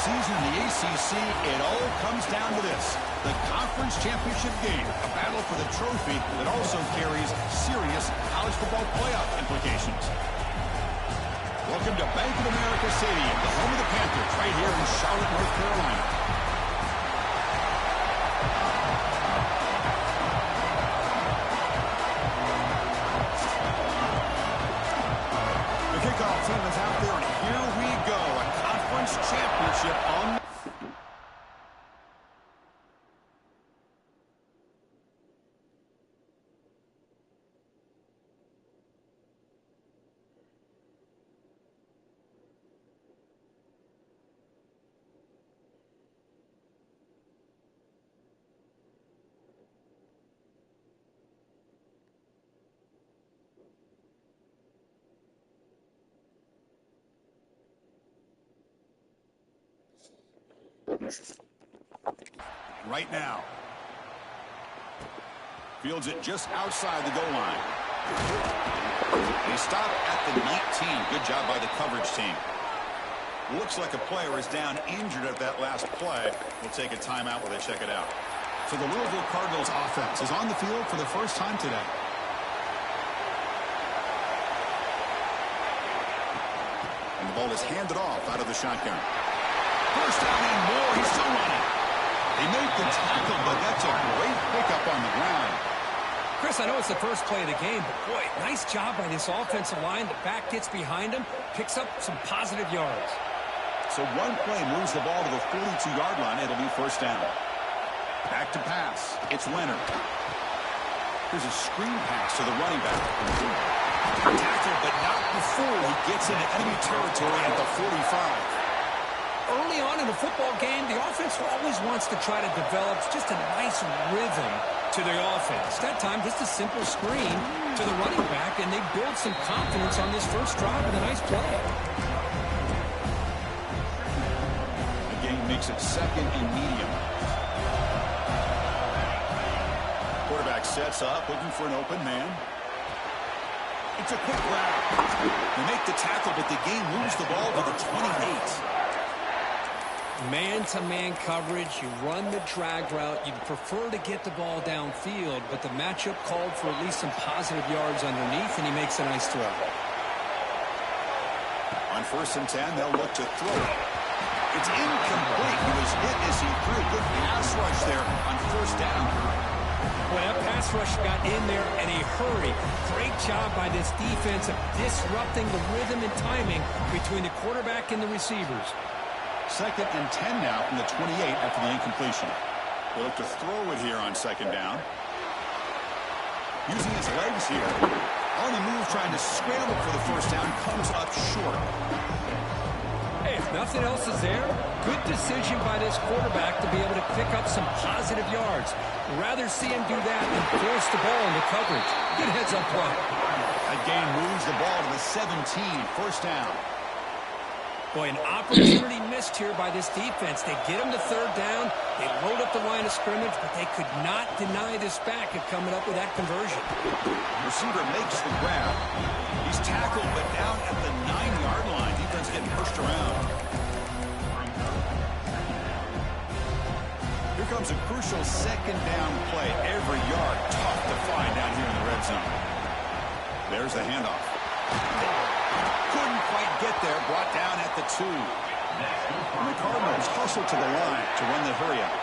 season in the ACC, it all comes down to this. The conference championship game, a battle for the trophy that also carries serious college football playoff implications. Welcome to Bank of America Stadium, the home of the Panthers, right here in Charlotte, North Carolina. The kickoff team is out there, and here we go. A conference championship on. Right now. Fields it just outside the goal line. They stop at the 19. Good job by the coverage team. Looks like a player is down injured at that last play. We'll take a timeout while they check it out. So the Louisville Cardinals offense is on the field for the first time today. And the ball is handed off out of the shotgun. First down and more. He's still running. They make the tackle, but that's a great pickup on the ground. Chris, I know it's the first play of the game, but boy, nice job by this offensive line. The back gets behind him, picks up some positive yards. So one play moves the ball to the 42-yard line. It'll be first down. Back to pass. It's Leonard. Here's a screen pass to the running back. Tackle, but not before he gets into enemy territory at the 45. Early on in the football game, the offense always wants to try to develop just a nice rhythm to their offense. That time, just a simple screen to the running back, and they build some confidence on this first drive with a nice play. The game makes it second and medium. Quarterback sets up, looking for an open man. It's a quick grab. They make the tackle, but the game moves the ball to the 28. Man-to-man coverage, you run the drag route. You'd prefer to get the ball downfield, but the matchup called for at least some positive yards underneath, and he makes a nice throw. On 1st and 10, they'll look to throw it. It's incomplete. He was hit as he threw a good pass rush there on 1st down. Well, that pass rush got in there in a hurry. Great job by this defense of disrupting the rhythm and timing between the quarterback and the receivers. 2nd and 10 now from the 28 after the incompletion. They look to throw it here on 2nd down. Using his legs here. On the move, trying to scramble for the first down, comes up short. Hey, if nothing else is there, good decision by this quarterback to be able to pick up some positive yards. Rather see him do that than force the ball into coverage. Good heads-up play. That gain moves the ball to the 17, 1st down. Boy, an opportunity missed here by this defense. They get him to 3rd down. They load up the line of scrimmage, but they could not deny this back of coming up with that conversion. Receiver makes the grab. He's tackled, but down at the 9-yard line. Defense getting pushed around. Here comes a crucial 2nd down play. Every yard tough to find down here in the red zone. There's the handoff. Couldn't quite get there, brought down at the 2. And the Cardinals hustle to the line to run the hurry-up.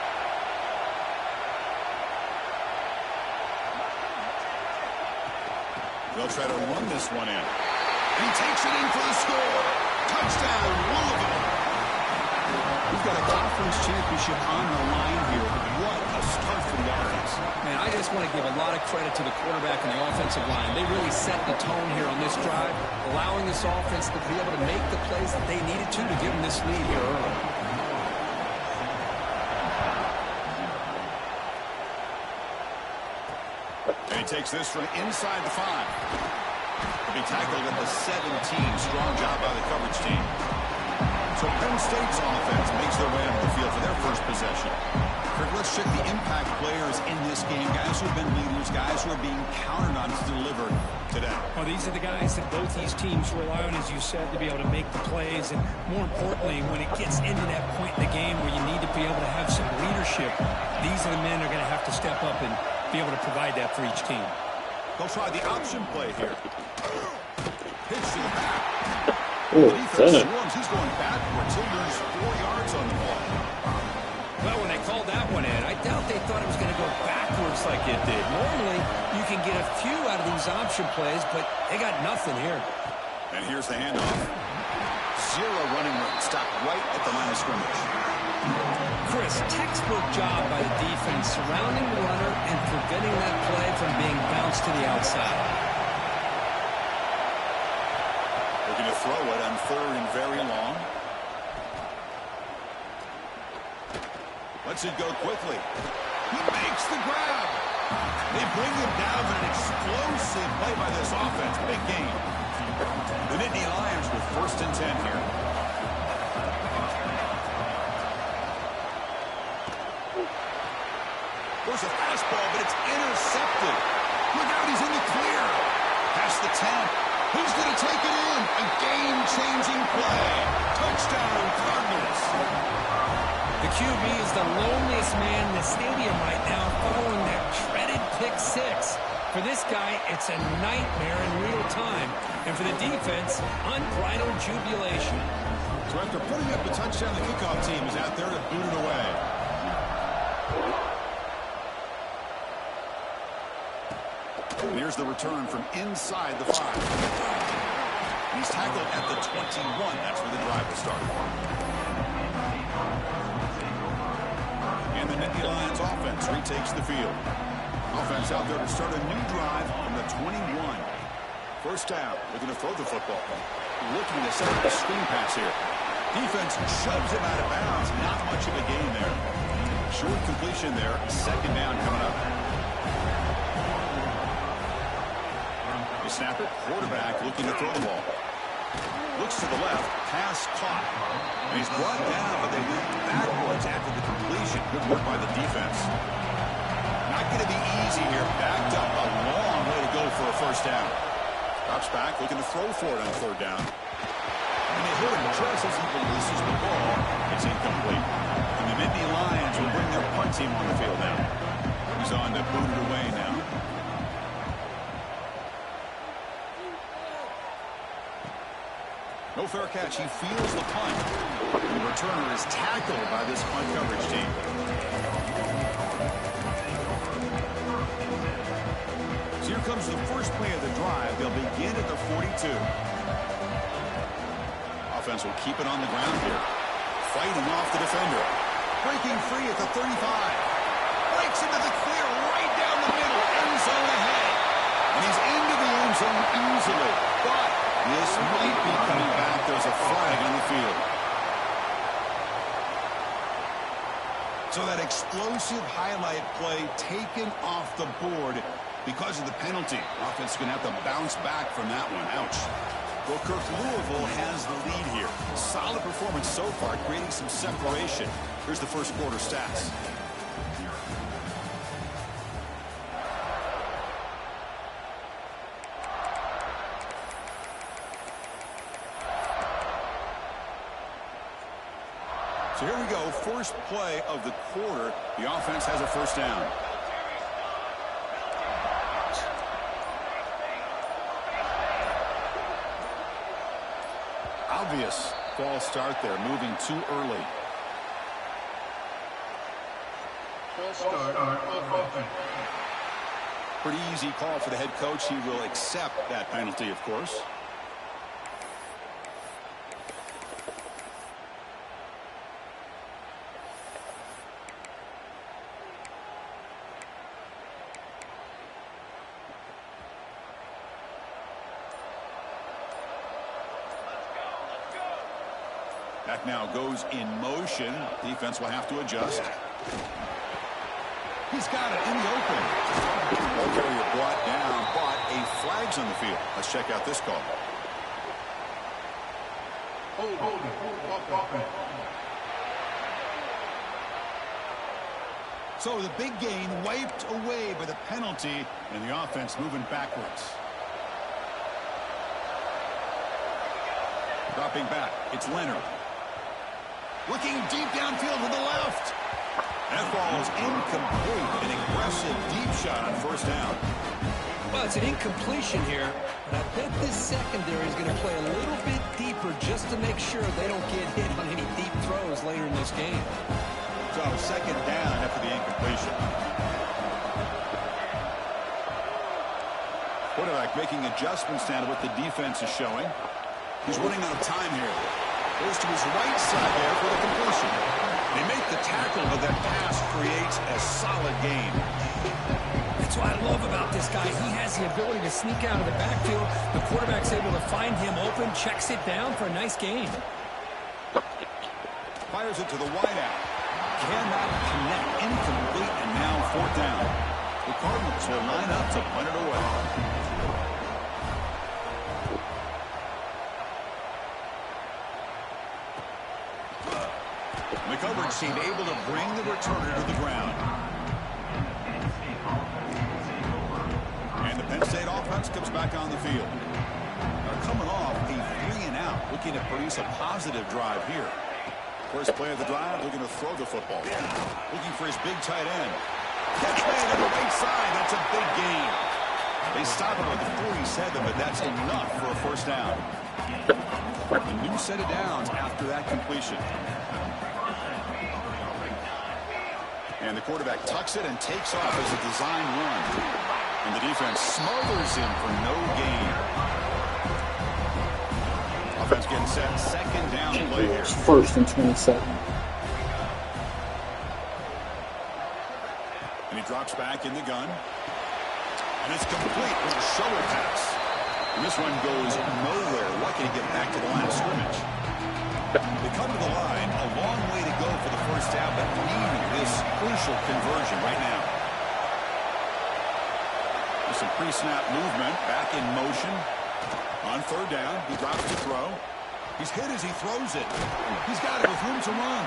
They'll try to run this one in. And he takes it in for the score. Touchdown, Louisville. We've got a conference championship on the line here. What a start for the offense. Man, I just want to give a lot of credit to the quarterback and the offensive line. They really set the tone here on this drive, allowing this offense to be able to make the plays that they needed to give them this lead here early. And he takes this from inside the 5. He'll be tackled at the 17. Strong job by the coverage team. So Penn State's offense makes their way onto the field for their first possession. Kirk, let's check the impact players in this game. Guys who have been leaders, guys who are being counted on to deliver today. Well, these are the guys that both these teams rely on, as you said, to be able to make the plays. And more importantly, when it gets into that point in the game where you need to be able to have some leadership, these are the men that are going to have to step up and be able to provide that for each team. They'll try the option play here. Pitch to the back. Oh, the defense swarms. He's going backwards. He'll lose 4 yards on the ball. Well, when they called that one in, I doubt they thought it was going to go backwards like it did. Normally, you can get a few out of these option plays, but they got nothing here. And here's the handoff. 0 running room. Stopped right at the line of scrimmage. Chris, textbook job by the defense surrounding the runner and preventing that play from being bounced to the outside. Looking to throw it on 3rd and very long. Lets it go quickly. He makes the grab. They bring him down, but an explosive play by this offense. Big gain. The Nittany Lions with 1st and 10 here. There's a fastball, but it's intercepted. Look out, he's in the clear. Past the 10. Who's going to take it in? A game-changing play. Touchdown, Cardinals. The QB is the loneliest man in the stadium right now following that dreaded pick 6. For this guy, it's a nightmare in real time. And for the defense, unbridled jubilation. So after putting up the touchdown, the kickoff team is out there to boot it away. And here's the return from inside the 5. He's tackled at the 21. That's where the drive will start. And the Nittany Lions offense retakes the field. Offense out there to start a new drive from the 21. First down, looking to throw the football. Looking to set up a screen pass here. Defense shoves him out of bounds. Not much of a gain there. Short completion there. 2nd down coming up. They snap it. Quarterback looking to throw the ball. Looks to the left. Pass caught. And he's brought down, but they went backwards after the completion. Good work by the defense. Not going to be easy here. Backed up. A long way to go for a first down. Drops back, looking to throw for it on 3rd down. And they hit him just as he releases the ball. It's incomplete. And the Nittany Lions will bring their punt team on the field now. He's on to boot it away now. No fair catch. He feels the punt. And the returner is tackled by this punt coverage team. So here comes the first play of the drive. They'll begin at the 42. Offense will keep it on the ground here. Fighting off the defender. Breaking free at the 35. Breaks into the clear right down the middle. End zone ahead. And he's into the end zone easily. But this might be coming back. There's a flag on the field. So that explosive highlight play taken off the board because of the penalty. Offense is going to have to bounce back from that one. Ouch. Well, Kirk, Louisville has the lead here. Solid performance so far, creating some separation. Here's the first quarter stats. So here we go. First play of the quarter. The offense has a first down. Obvious false start there, moving too early. False start on offense. Pretty easy call for the head coach. He will accept that penalty, of course. That now goes in motion. Defense will have to adjust. He's got it in the open. Ball carrier brought down, but a flag's on the field. Let's check out this call. So the big gain wiped away by the penalty, and the offense moving backwards. Dropping back, it's Leonard. Looking deep downfield to the left. That ball is incomplete. An aggressive deep shot on first down. Well, it's an incompletion here, but I bet this secondary is going to play a little bit deeper just to make sure they don't get hit on any deep throws later in this game. So second down after the incompletion. Quarterback making adjustments down to what the defense is showing. He's running out of time here. Goes to his right side there for the completion. They make the tackle, but that pass creates a solid gain. That's what I love about this guy. He has the ability to sneak out of the backfield. The quarterback's able to find him open, checks it down for a nice gain. Fires it to the wideout. Cannot connect. Incomplete, and now fourth down. The Cardinals will line up to punt it away. The coverage team able to bring the returner to the ground. And the Penn State offense comes back on the field. They're coming off a 3-and-out, looking to produce a positive drive here. First play of the drive, looking to throw the football. Looking for his big tight end. Catch made on the right side. That's a big gain. They stop it with the 47, but that's enough for a first down. A new set of downs after that completion. And the quarterback tucks it and takes off as a design run. And the defense smothers him for no gain. Offense getting set. Second down play here. First and 27. And he drops back in the gun. And it's complete with a shoulder pass. And this one goes nowhere. Lucky to get back to the line of scrimmage. They come to the line, a long way to go for the first down, but needing this crucial conversion right now. There's some pre-snap movement, back in motion. On third down, he drops to throw. He's hit as he throws it. He's got it with room to run.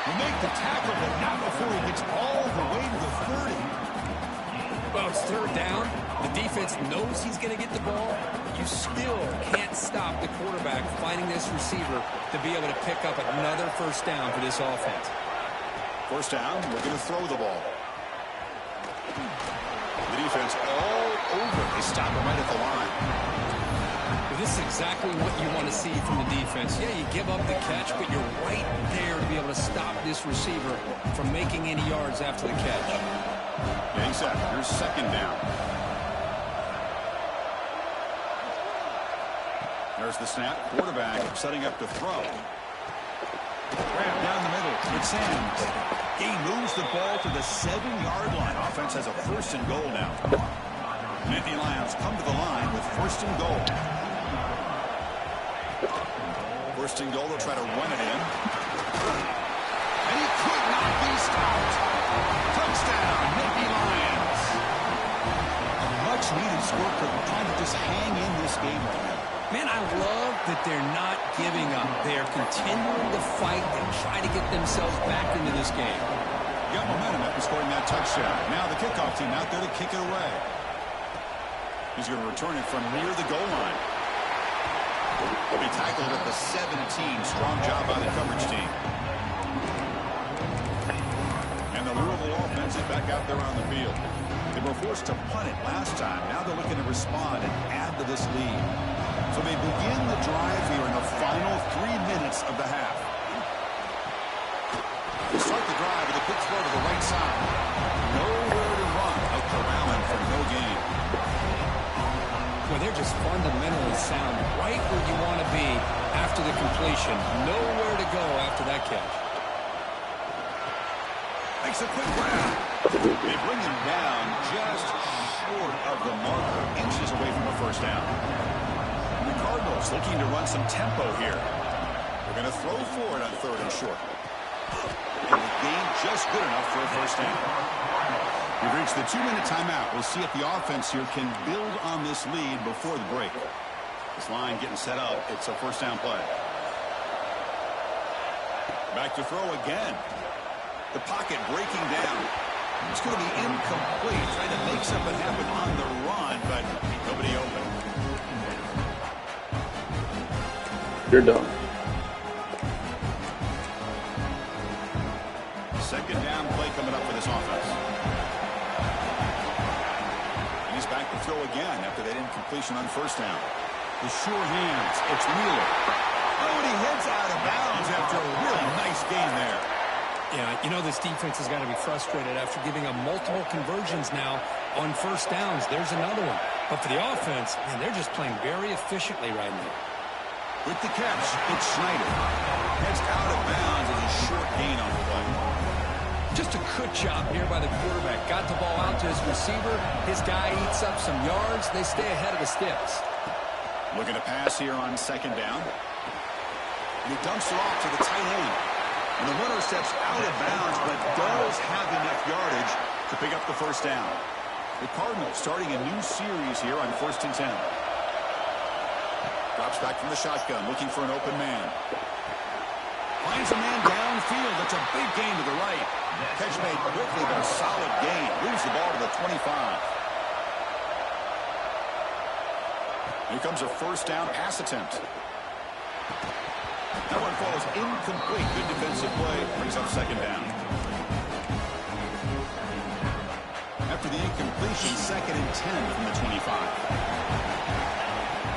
He make the tackle, but not before he gets all the way to the 30. Well, it's third down. The defense knows he's going to get the ball. You still can't stop the quarterback finding this receiver to be able to pick up another first down for this offense. First down, we're going to throw the ball. The defense all over. They stop it right at the line. Well, this is exactly what you want to see from the defense. Yeah, you give up the catch, but you're right there to be able to stop this receiver from making any yards after the catch. Getting set. Here's second down. There's the snap. Quarterback setting up to throw. Grab down the middle. It's Sands. He moves the ball to the 7-yard line. Offense has a first and goal now. Nittany Lions come to the line with first and goal. First and goal. They'll try to run it in. And he could not be stopped. Touchdown, Nittany Lions. A much-needed score for them, trying to just hang in this game right now. Man, I love that they're not giving up. They're continuing to fight and try to get themselves back into this game. Got momentum after scoring that touchdown. Now the kickoff team out there to kick it away. He's going to return it from near the goal line. He'll be tackled at the 17. Strong job by the coverage team. And the Louisville offense is back out there on the field. They were forced to punt it last time. Now they're looking to respond and add to this lead. So they begin the drive here in the final 3 minutes of the half. They start the drive with a quick throw to the right side. Nowhere to run. A corralling for no gain. Well, they're just fundamentally sound right where you want to be after the completion. Nowhere to go after that catch. Makes a quick grab. They bring him down just short of the marker. Inches away from a first down. The Cardinals looking to run some tempo here. They're going to throw for it on third and short. And the gain just good enough for a first down. We've reached the 2-minute timeout. We'll see if the offense here can build on this lead before the break. This line getting set up. It's a first down play. Back to throw again. The pocket breaking down. It's going to be incomplete. Trying to make something happen on the run, but nobody open. You're done. Second down play coming up for this offense. He's back to throw again after that incompletion on first down. The sure hands. It's Wheeler. Oh, and he heads out of bounds after a really nice gain there. Yeah, you know this defense has got to be frustrated after giving up multiple conversions now on first downs. There's another one. But for the offense, man, they're just playing very efficiently right now. With the catch, it's Schneider. Heads out of bounds as a short gain on the play. Just a good job here by the quarterback. Got the ball out to his receiver. His guy eats up some yards. They stay ahead of the sticks. Looking to pass here on second down. And he dumps it off to the tight end. And the runner steps out of bounds, but does have enough yardage to pick up the first down. The Cardinals starting a new series here on 1st and 10. Drops back from the shotgun, looking for an open man. Finds a man downfield. That's a big gain to the right. Catch made quickly, but a solid gain. Moves the ball to the 25. Here comes a first down pass attempt. That one falls incomplete. Good defensive play. Brings up second down. After the incompletion, 2nd and 10 from the 25.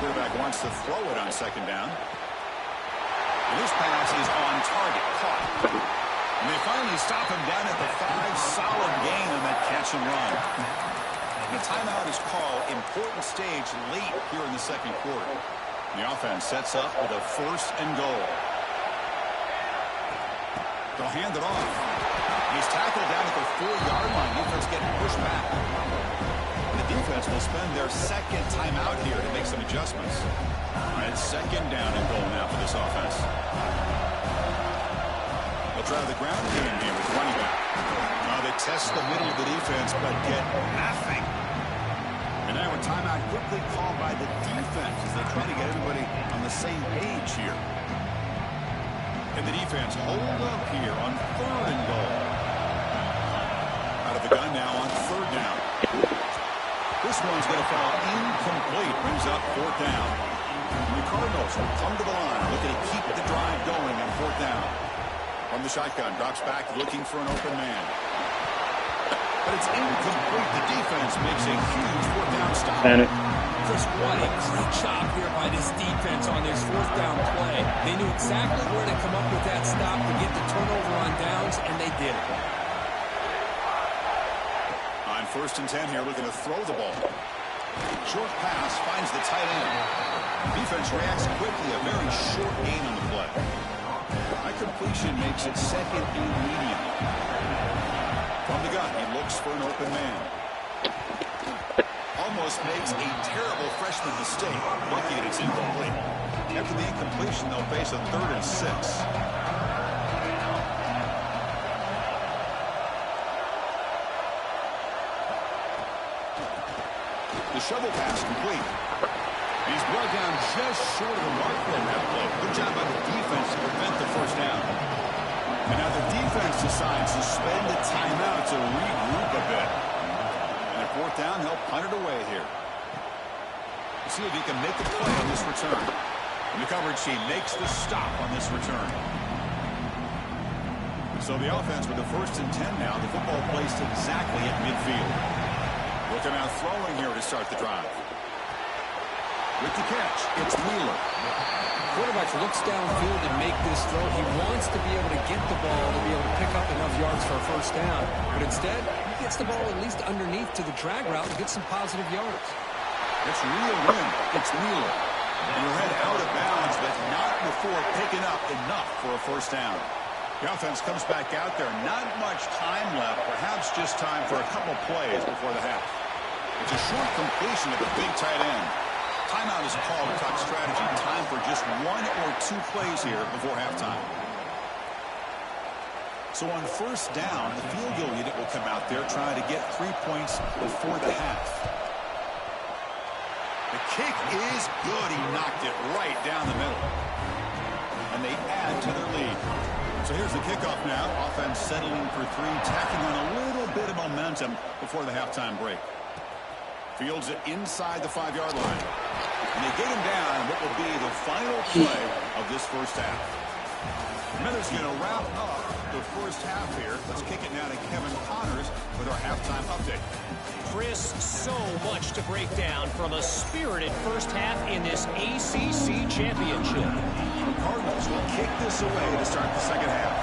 Quarterback wants to throw it on second down. And this pass is on target. Caught. And they finally stop him down at the 5. Solid gain on that catch and run. And the timeout is called. Important stage late here in the second quarter. The offense sets up with a 1st and goal. They'll hand it off. He's tackled down at the 4-yard line. Defense getting pushed back. And the defense will spend their 2nd timeout here to make some adjustments. And 2nd down and goal now for this offense. They'll try the ground game here with the running back. Now they test the middle of the defense, but get nothing. And now a timeout quickly called by the defense as they try to get everybody on the same page here. And the defense hold up here on 3rd and goal. Out of the gun now on 3rd down. This one's going to fall incomplete. Brings up 4th down. And the Cardinals will come to the line, looking to keep the drive going on 4th down. From the shotgun, drops back, looking for an open man. But it's incomplete. The defense makes a huge 4th down stop. Panic. Chris, what a great job here by this defense on this 4th down play. They knew exactly where to come up with that stop to get the turnover on downs, and they did it. On 1st and 10 here, looking to throw the ball. Short pass finds the tight end. Defense reacts quickly. A very short gain on the play. High completion makes it 2nd and medium. From the gun, he looks for an open man. Almost makes a terrible freshman mistake. Lucky that it's incomplete. After the incompletion, they'll face a 3rd and 6. The shovel pass complete. He's brought down just short of the mark on that play. Good job by the defense to prevent the first down. And now the defense decides to spend the timeout to regroup a bit. And at 4th down, they'll punt it away here. See if he can make a play on this return. And the coverage team makes the stop on this return. So the offense with the 1st and 10 now. The football placed exactly at midfield. Looking out throwing here to start the drive. With the catch, it's Wheeler. Quarterback looks downfield and make this throw. He wants to be able to get the ball to be able to pick up enough yards for a first down. But instead, he gets the ball at least underneath to the drag route and gets some positive yards. It's real win. It's Wheeler. And he'll head out of bounds, but not before picking up enough for a first down. The offense comes back out there. Not much time left. Perhaps just time for a couple plays before the half. It's a short completion to the big tight end. Timeout is called to talk strategy. Time for just 1 or 2 plays here before halftime. So on first down, the field goal unit will come out there trying to get 3 points before the half. The kick is good. He knocked it right down the middle. And they add to their lead. So here's the kickoff now. Offense settling for three, tacking on a little bit of momentum before the halftime break. Fields it inside the 5-yard line. And they get him down what will be the final play of this first half. Miller's going to wrap up the first half here. Let's kick it now to Kevin Connors with our halftime update. Chris, so much to break down from a spirited first half in this ACC championship. The Cardinals will kick this away to start the second half.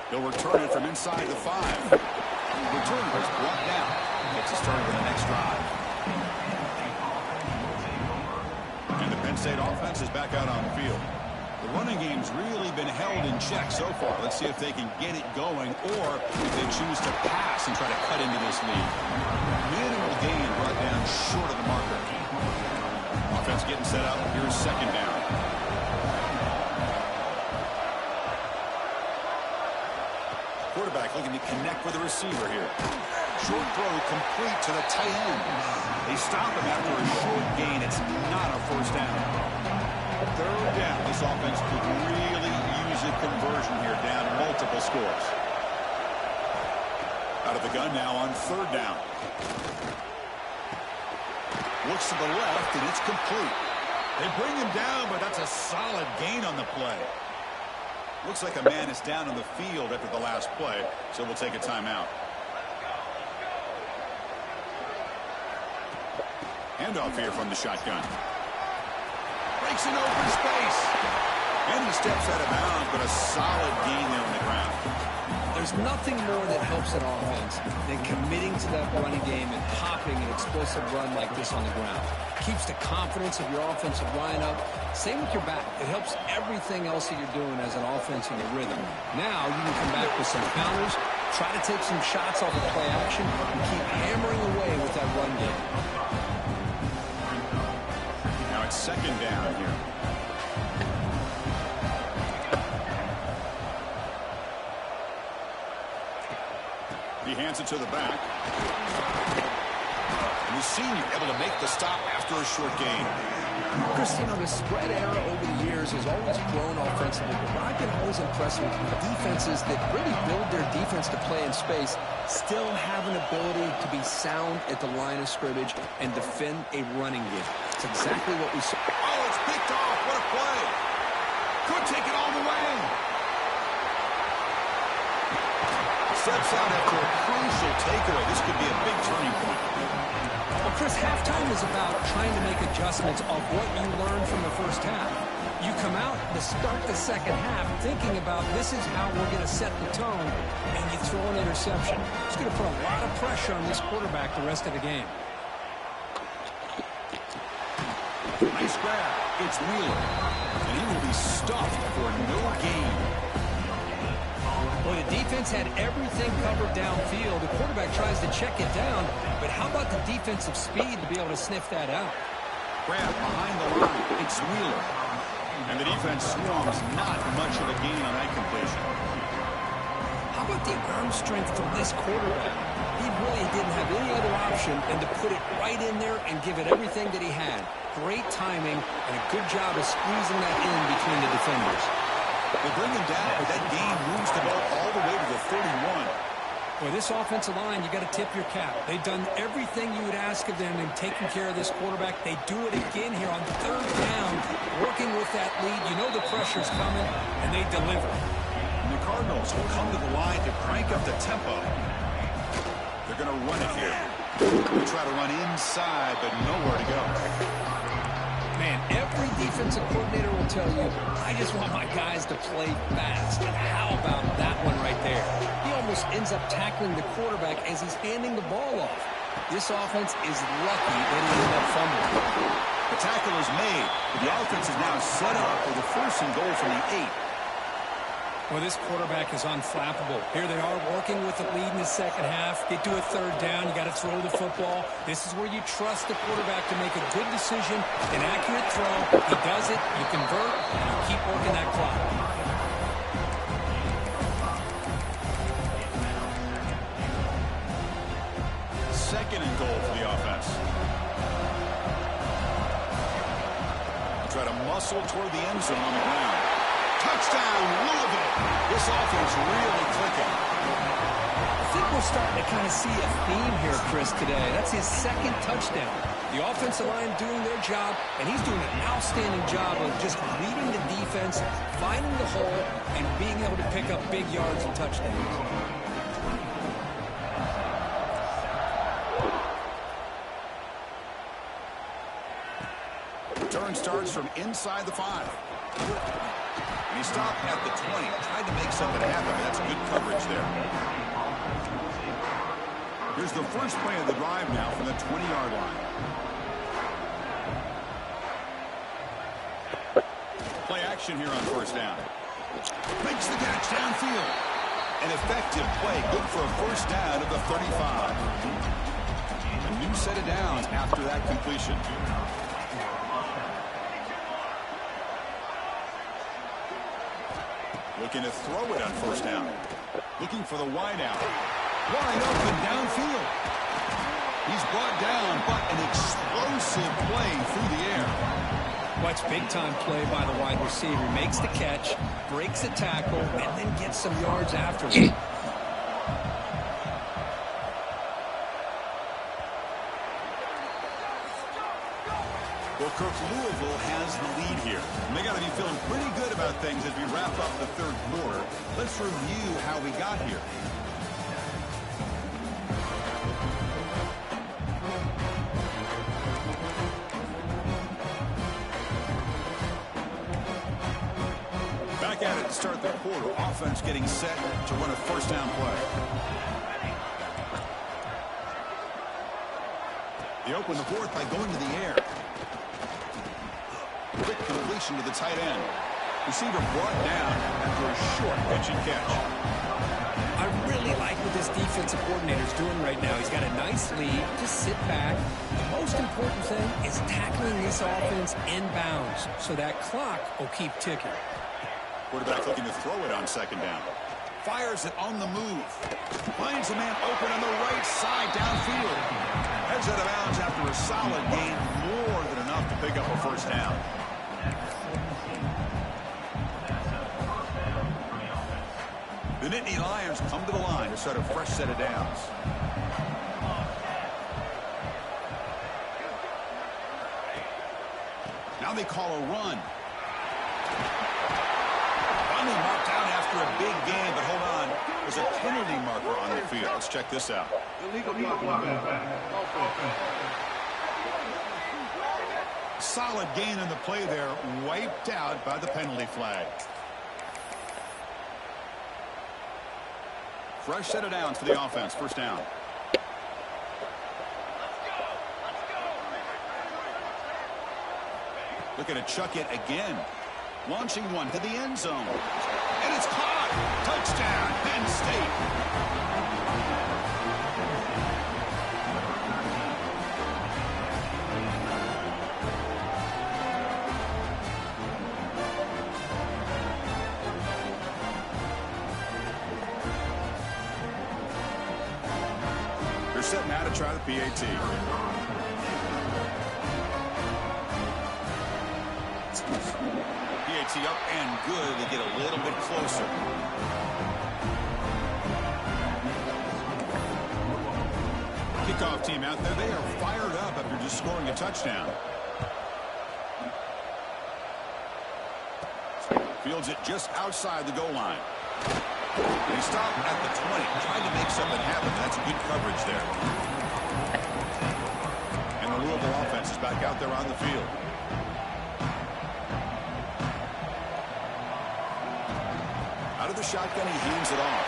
They'll return it from inside the 5. Return was brought down. Gets us started with the next drive. And the Penn State offense is back out on the field. The running game's really been held in check so far. Let's see if they can get it going or if they choose to pass and try to cut into this lead. Minimal gain brought down short of the marker. Offense getting set up. Here's second down. Quarterback looking to connect with the receiver here. Short throw complete to the tight end. They stop him after a short gain. It's not a first down. Third down. This offense could really use a conversion here, down multiple scores. Out of the gun now on third down. Looks to the left, and it's complete. They bring him down, but that's a solid gain on the play. Looks like a man is down on the field after the last play, so we'll take a timeout. Handoff here from the shotgun. Breaks an open space. And he steps out of bounds, but a solid gain there on the ground. There's nothing more that helps an offense than committing to that running game and popping an explosive run like this on the ground. Keeps the confidence of your offensive line up. Same with your back. It helps everything else that you're doing as an offense in your rhythm. Now you can come back with some counters, try to take some shots off of play action, and keep hammering away with that run game. Now it's second down here. He hands it to the back. And the senior able to make the stop after a short gain. Chris, you know, the spread era over the years has always grown offensively, but I've been always impressed with defenses that really build their defense to play in space, still have an ability to be sound at the line of scrimmage and defend a running game. It's exactly what we saw. Oh, it's picked off. What a play. Could take it all the way. Steps out after a crucial takeaway. This could be a big turning point. Well, Chris, halftime is about trying to make adjustments of what you learned from the first half. You come out to start the second half thinking about this is how we're going to set the tone, and you throw an interception. It's going to put a lot of pressure on this quarterback the rest of the game. Nice grab. It's Wheeler. And he will be stuffed for no gain. Well, the defense had everything covered downfield. The quarterback tries to check it down, but how about the defensive speed to be able to sniff that out? Grab behind the line. It's Wheeler. And the defense swarms. Not much of a gain on that completion. How about the arm strength from this quarterback? He really didn't have any other option than to put it right in there and give it everything that he had. Great timing and a good job of squeezing that in between the defenders. They bring him down, but that gain moves the ball all the way to the 31. Boy, this offensive line, you got to tip your cap. They've done everything you would ask of them in taking care of this quarterback. They do it again here on third down, working with that lead. You know the pressure's coming, and they deliver. And the Cardinals will come to the line to crank up the tempo. They're going to run it here. They try to run inside, but nowhere to go. Man, every defensive coordinator will tell you, I just want my guys to play fast. And how about that one right there? He almost ends up tackling the quarterback as he's handing the ball off. This offense is lucky that he ended up fumbling. The tackle is made, but the offense is now set up for the first and goal from the 8. Well, this quarterback is unflappable. Here they are working with the lead in the second half. Get to a third down. You got to throw the football. This is where you trust the quarterback to make a good decision, an accurate throw. He does it. You convert. And you keep working that clock. Second and goal for the offense. try to muscle toward the end zone on the ground. Touchdown, Louisville. This offense really clicking. I think we're starting to kind of see a theme here, Chris, today. That's his second touchdown. The offensive line doing their job, and he's doing an outstanding job of just reading the defense, finding the hole, and being able to pick up big yards and touchdowns. Return starts from inside the 5. And he stopped at the 20. Tried to make something happen, but that's good coverage there. Here's the first play of the drive now from the 20-yard line. Play action here on first down. Makes the catch downfield. An effective play, good for a first down of the 35. A new set of downs after that completion. Looking to throw it on first down. Looking for the wide out. Wide open downfield. He's brought down, but an explosive play through the air. Watch big-time play by the wide receiver. Makes the catch, breaks a tackle, and then gets some yards afterward. Well, Kirk, Louisville has the lead here. And they got to be feeling pretty good about things as we wrap up the third quarter. Let's review how we got here. Back at it to start the quarter. Offense getting set to run a first down play. They open the fourth by going to the air. Quick completion to the tight end. Receiver brought down after a short pitch and catch. I really like what this defensive coordinator is doing right now. He's got a nice lead. Just sit back. The most important thing is tackling this offense inbounds so that clock will keep ticking. Quarterback looking to throw it on second down. Fires it on the move. Finds a man open on the right side downfield. Heads out of bounds after a solid gain, more than enough to pick up a first down. The Nittany Lions come to the line to start a fresh set of downs. Now they call a run. Finally marked out after a big game, but hold on. There's a penalty marker on the field. Let's check this out. Solid gain on the play there, wiped out by the penalty flag. Fresh set of downs for the offense. First down. Looking to chuck it again. Launching one to the end zone. And it's caught. Touchdown, Penn State. They're setting out to try the PAT. PAT up and good. They get a little bit closer. Kickoff team out there. They are fired up after just scoring a touchdown. Fields it just outside the goal line. And he stopped at the 20. Tried to make something happen. That's good coverage there. And the Louisville offense is back out there on the field. Out of the shotgun, he hands it off.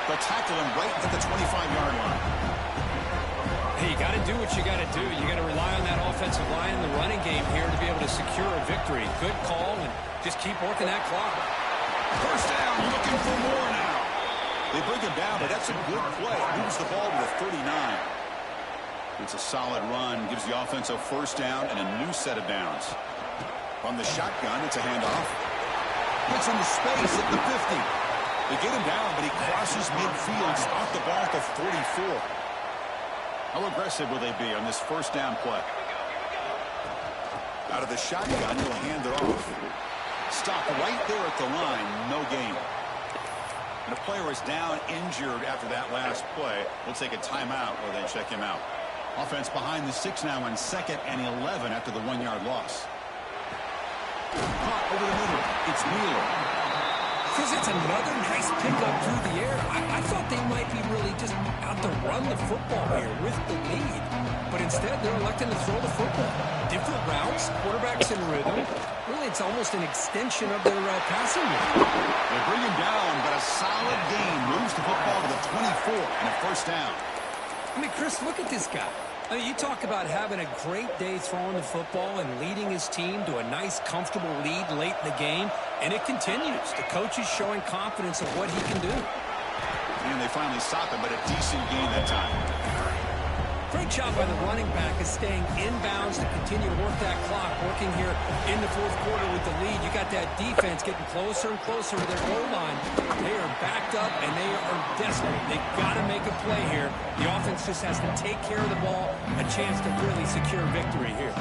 They'll tackle him right at the 25-yard line. Hey, you got to do what you got to do. You got to rely on that offensive line in the running game here to be able to secure a victory. Good call, and just keep working that clock. First down, looking for more now. They bring him down, but that's a good play. Moves the ball to the 39. It's a solid run. Gives the offense a first down and a new set of downs. From the shotgun, it's a handoff. Gets into space at the 50. They get him down, but he crosses midfield. Stopped the ball at the 44. How aggressive will they be on this first down play? Out of the shotgun, he'll hand it off. Stop right there at the line. No gain. And a player is down injured after that last play. We'll take a timeout or then check him out. Offense behind the 6 now on 2nd and 11 after the 1-yard loss. Caught over the middle. It's Wheeler. Chris, it's another nice pickup through the air. I thought they might be really just out to run the football here with the lead. But instead, they're electing to throw the football. Different routes, quarterbacks in rhythm. Really, it's almost an extension of their passing game. They bring him down, but a solid gain moves the football to the 24 and a first down. I mean, Chris, look at this guy. I mean, you talk about having a great day throwing the football and leading his team to a nice, comfortable lead late in the game, and it continues. The coach is showing confidence of what he can do. And they finally stop him, but a decent gain that time. Great job by the running back is staying inbounds to continue to work that clock, working here in the 4th quarter with the lead. You got that defense getting closer and closer to their goal line. They are backed up, and they are desperate. They've got to make a play here. The offense just has to take care of the ball, a chance to really secure victory here.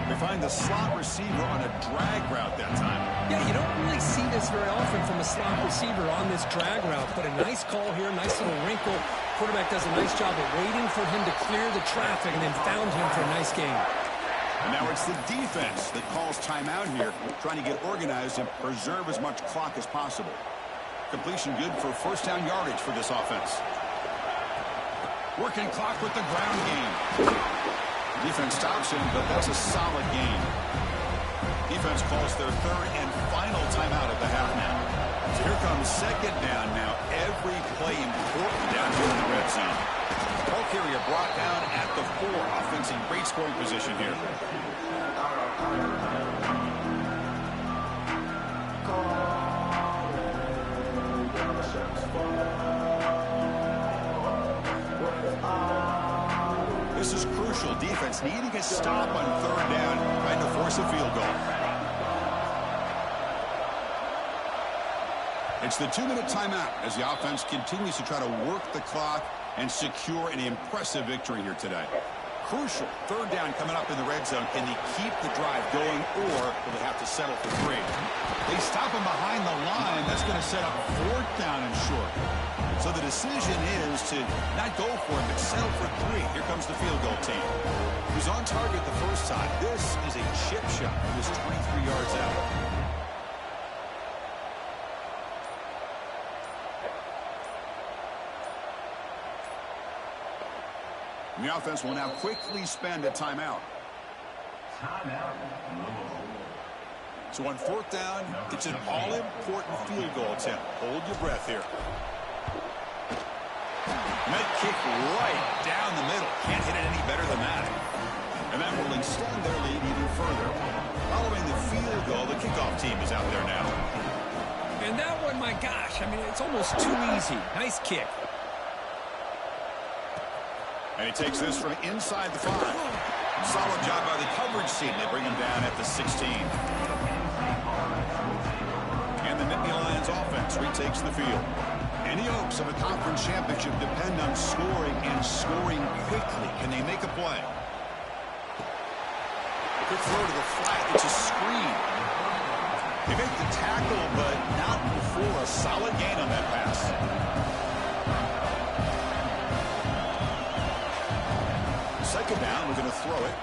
They find the slot receiver on a drag route that time. Yeah, you don't really see this very often from a slot receiver on this drag route, but a nice call here, nice little wrinkle. Quarterback does a nice job of waiting for him to clear the traffic and then found him for a nice game. And now it's the defense that calls timeout here, trying to get organized and preserve as much clock as possible. Completion good for first down yardage for this offense. Working clock with the ground game. Defense stops him, but that's a solid gain. Defense calls their 3rd and final timeout of the half now. So here comes 2nd down now. Every play important down here in the red zone. Ball carrier brought down at the 4. Offense in great scoring position here. This is crucial. Defense needing a stop on 3rd down, trying to force a field goal. It's the 2-minute timeout as the offense continues to try to work the clock and secure an impressive victory here today. Crucial 3rd down coming up in the red zone. Can they keep the drive going, or will they have to settle for 3? They stop him behind the line. That's going to set up 4th down and short. So the decision is to not go for it, but settle for 3. Here comes the field goal team. He was on target the first time. This is a chip shot. He was 23 yards out. And the offense will now quickly spend a timeout. So on 4th down, it's an all-important field goal attempt. Hold your breath here. And that kick right down the middle. Can't hit it any better than that. And that will extend their lead even further. Following the field goal, the kickoff team is out there now. And that one, my gosh, I mean, it's almost too easy. Nice kick. And he takes this from inside the 5. Solid job by the coverage team. They bring him down at the 16. And the Nittany Lions offense retakes the field. Any hopes of a conference championship depend on scoring and scoring quickly. Can they make a play? Quick throw to the flat. It's a screen. They make the tackle, but not before a solid gain on that pass. Second down, we're going to throw it.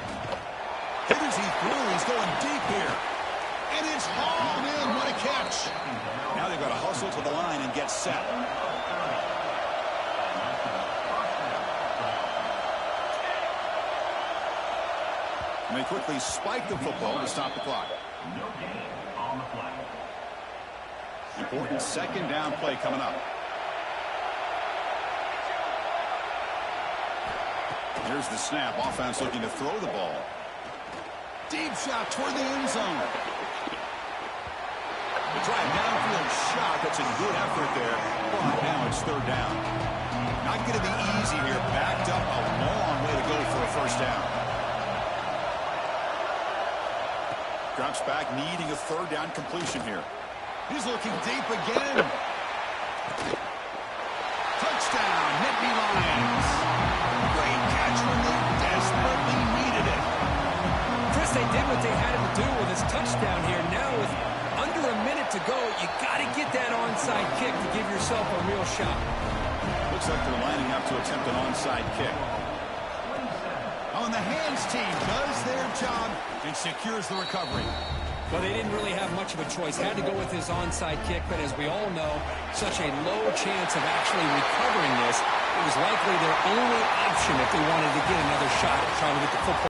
Hit as he threw. He's going deep here. And it's hauled in. What a catch. Now they've got to hustle to the line and get set. And they quickly spike the football to stop the clock. Important 2nd down play coming up. Here's the snap. Offense looking to throw the ball. Deep shot toward the end zone. The drive downfield shot. That's a good effort there. But now it's 3rd down. Not going to be easy here. Backed up a long way to go for a first down. Drops back, needing a 3rd down completion here. He's looking deep again. Touchdown, Nittany Lions. Great catch when they desperately needed it. Chris, they did what they had to do with his touchdown here. Now with under a minute to go, you got to get that onside kick to give yourself a real shot. Looks like they're lining up to attempt an onside kick. On the hands team does their job and secures the recovery. Well, they didn't really have much of a choice. Had to go with his onside kick, but as we all know, such a low chance of actually recovering this. It was likely their only option if they wanted to get another shot at trying to get the football.